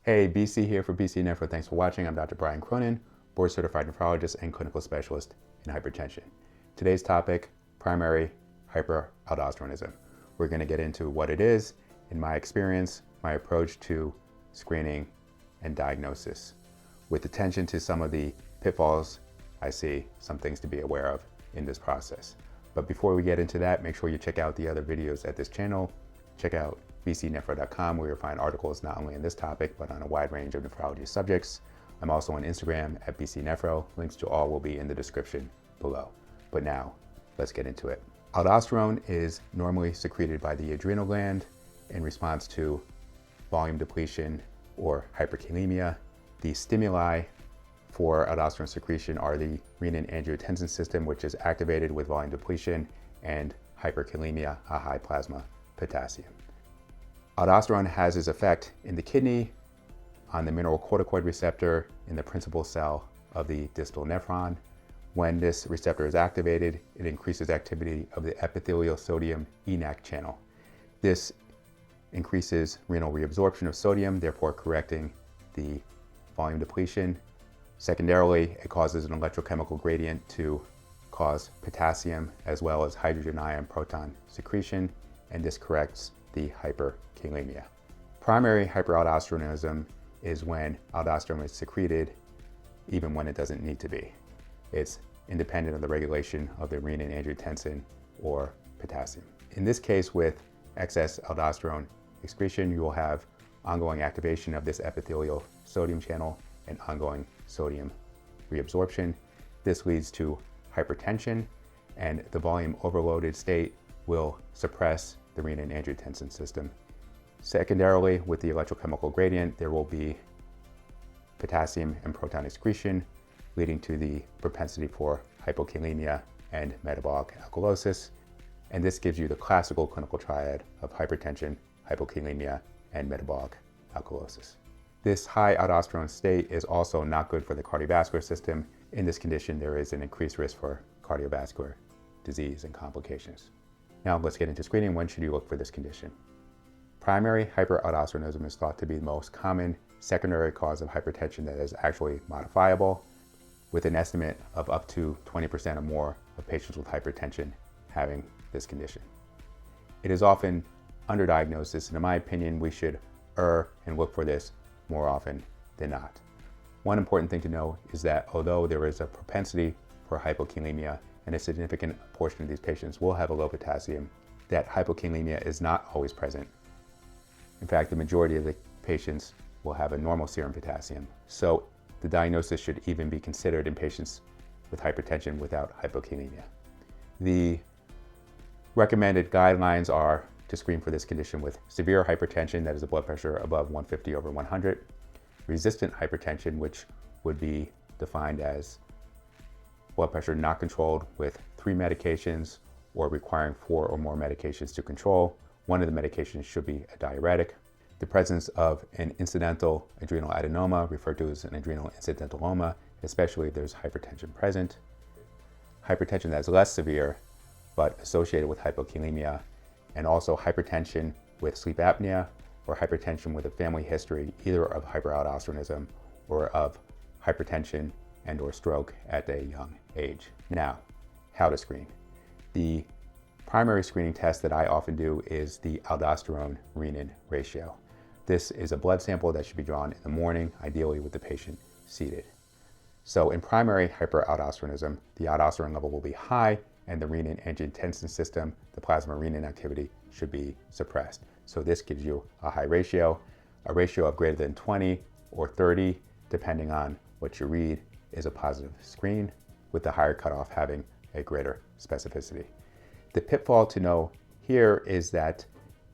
Hey, BC here for BC Nephro. Thanks for watching. I'm Dr. Brian Cronin, board certified nephrologist and clinical specialist in hypertension. Today's topic, primary hyperaldosteronism. We're going to get into what it is, in my experience, my approach to screening and diagnosis, with attention to some of the pitfalls I see, some things to be aware of in this process. But before we get into that, make sure you check out the other videos at this channel. Check out bcnephro.com, where you'll find articles not only on this topic, but on a wide range of nephrology subjects. I'm also on Instagram at bcnephro. Links to all will be in the description below. But now, let's get into it. Aldosterone is normally secreted by the adrenal gland in response to volume depletion or hyperkalemia. The stimuli for aldosterone secretion are the renin-angiotensin system, which is activated with volume depletion, and hyperkalemia, a high plasma potassium. Aldosterone has its effect in the kidney, on the mineralocorticoid receptor in the principal cell of the distal nephron. When this receptor is activated, it increases activity of the epithelial sodium ENaC channel. This increases renal reabsorption of sodium, therefore correcting the volume depletion. Secondarily, it causes an electrochemical gradient to cause potassium as well as hydrogen ion proton secretion, and this corrects the hyperkalemia. Primary hyperaldosteronism is when aldosterone is secreted even when it doesn't need to be. It's independent of the regulation of the renin-angiotensin or potassium. In this case, with excess aldosterone excretion, you will have ongoing activation of this epithelial sodium channel and ongoing sodium reabsorption. This leads to hypertension, and the volume overloaded state will suppress the renin-angiotensin system. Secondarily, with the electrochemical gradient, there will be potassium and proton excretion, leading to the propensity for hypokalemia and metabolic alkalosis. And this gives you the classical clinical triad of hypertension, hypokalemia, and metabolic alkalosis. This high aldosterone state is also not good for the cardiovascular system. In this condition, there is an increased risk for cardiovascular disease and complications. Now let's get into screening. When should you look for this condition? Primary hyperaldosteronism is thought to be the most common secondary cause of hypertension that is actually modifiable, with an estimate of up to 20% or more of patients with hypertension having this condition. It is often underdiagnosed, and in my opinion, we should err and look for this more often than not. One important thing to know is that although there is a propensity for hypokalemia, and a significant portion of these patients will have a low potassium, that hypokalemia is not always present. In fact, the majority of the patients will have a normal serum potassium. So the diagnosis should even be considered in patients with hypertension without hypokalemia. The recommended guidelines are to screen for this condition with severe hypertension, that is a blood pressure above 150/100, resistant hypertension, which would be defined as blood pressure not controlled with 3 medications or requiring 4 or more medications to control. One of the medications should be a diuretic. The presence of an incidental adrenal adenoma, referred to as an adrenal incidentaloma, especially if there's hypertension present. Hypertension that is less severe but associated with hypokalemia, and also hypertension with sleep apnea or hypertension with a family history either of hyperaldosteronism or of hypertension and or stroke at a young age. Now, how to screen. The primary screening test that I often do is the aldosterone-renin ratio. This is a blood sample that should be drawn in the morning, ideally with the patient seated. So in primary hyperaldosteronism, the aldosterone level will be high and the renin-angiotensin system, the plasma renin activity, should be suppressed. So this gives you a high ratio. A ratio of greater than 20 or 30, depending on what you read, is a positive screen, with the higher cutoff having a greater specificity. The pitfall to know here is that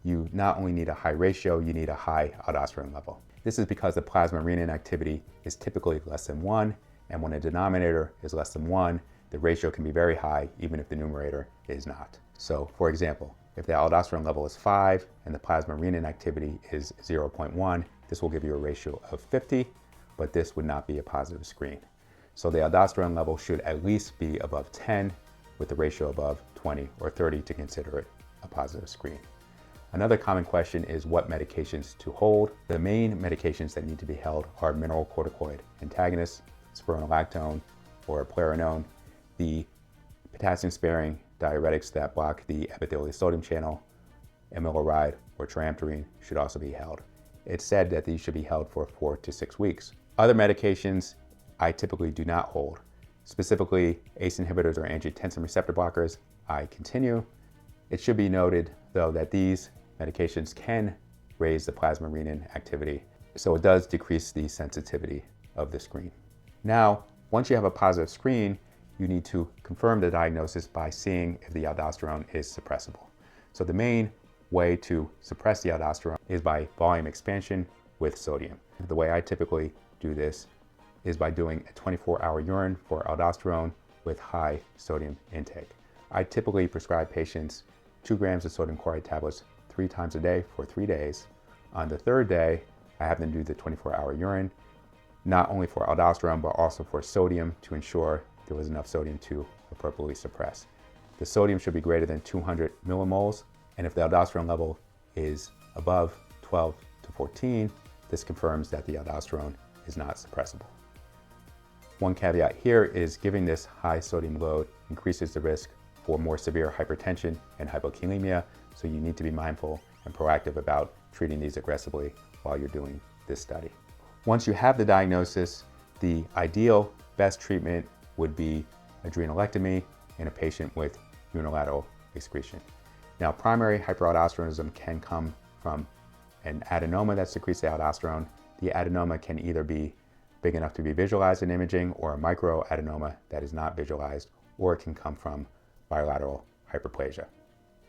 you not only need a high ratio, you need a high aldosterone level. This is because the plasma renin activity is typically less than 1, and when a denominator is less than 1, the ratio can be very high even if the numerator is not. So for example, if the aldosterone level is 5 and the plasma renin activity is 0.1, this will give you a ratio of 50, but this would not be a positive screen. So the aldosterone level should at least be above 10, with the ratio above 20 or 30 to consider it a positive screen. Another common question is what medications to hold. The main medications that need to be held are mineralocorticoid antagonists, spironolactone or eplerenone, the potassium-sparing diuretics that block the epithelial sodium channel, amiloride or triamterene should also be held. It's said that these should be held for 4 to 6 weeks. Other medications I typically do not hold, specifically ACE inhibitors or angiotensin receptor blockers, I continue. It should be noted, though, that these medications can raise the plasma renin activity, so it does decrease the sensitivity of the screen. Now, once you have a positive screen, you need to confirm the diagnosis by seeing if the aldosterone is suppressible. So the main way to suppress the aldosterone is by volume expansion with sodium. The way I typically do this is by doing a 24-hour urine for aldosterone with high sodium intake. I typically prescribe patients 2 grams of sodium chloride tablets 3 times a day for 3 days. On the 3rd day, I have them do the 24-hour urine, not only for aldosterone, but also for sodium to ensure there was enough sodium to appropriately suppress. The sodium should be greater than 200 millimoles, and if the aldosterone level is above 12 to 14, this confirms that the aldosterone is not suppressible. One caveat here is giving this high sodium load increases the risk for more severe hypertension and hypokalemia, so you need to be mindful and proactive about treating these aggressively while you're doing this study. Once you have the diagnosis, the ideal best treatment would be adrenalectomy in a patient with unilateral excretion. Now, primary hyperaldosteronism can come from an adenoma that secretes the aldosterone. The adenoma can either be big enough to be visualized in imaging or a microadenoma that is not visualized, or it can come from bilateral hyperplasia.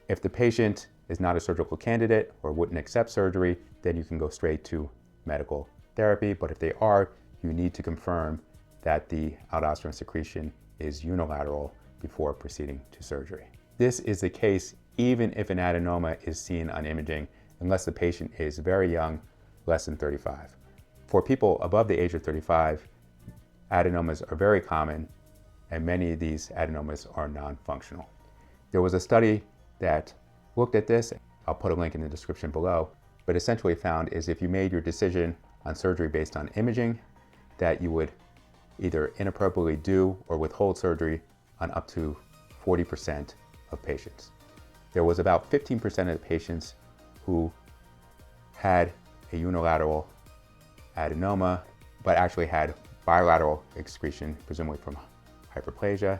If the patient is not a surgical candidate or wouldn't accept surgery, then you can go straight to medical therapy. But if they are, you need to confirm that the aldosterone secretion is unilateral before proceeding to surgery. This is the case even if an adenoma is seen on imaging, unless the patient is very young, less than 35. For people above the age of 35, adenomas are very common, and many of these adenomas are non-functional. There was a study that looked at this. I'll put a link in the description below, but essentially found is if you made your decision on surgery based on imaging, that you would either inappropriately do or withhold surgery on up to 40% of patients. There was about 15% of the patients who had a unilateral adenoma, but actually had bilateral excretion, presumably from hyperplasia.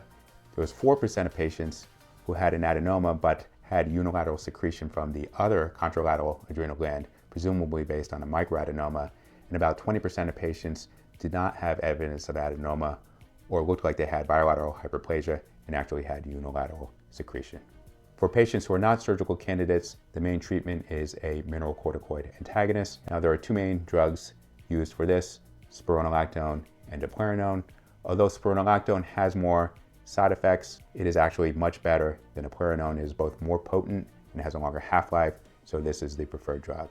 There was 4% of patients who had an adenoma, but had unilateral secretion from the other contralateral adrenal gland, presumably based on a microadenoma, and about 20% of patients did not have evidence of adenoma or looked like they had bilateral hyperplasia and actually had unilateral secretion. For patients who are not surgical candidates, the main treatment is a mineralocorticoid antagonist. Now, there are 2 main drugs used for this, spironolactone and eplerenone. Although spironolactone has more side effects, it is actually much better than eplerenone. It is both more potent and has a longer half-life, so this is the preferred drug.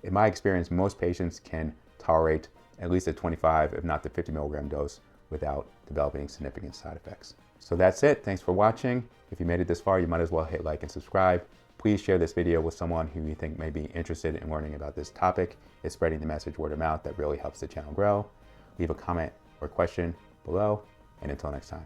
In my experience, most patients can tolerate at least a 25, if not the 50 milligram dose without developing significant side effects. So that's it. Thanks for watching. If you made it this far, you might as well hit like and subscribe. Please share this video with someone who you think may be interested in learning about this topic. It's spreading the message word of mouth that really helps the channel grow. Leave a comment or question below, and until next time.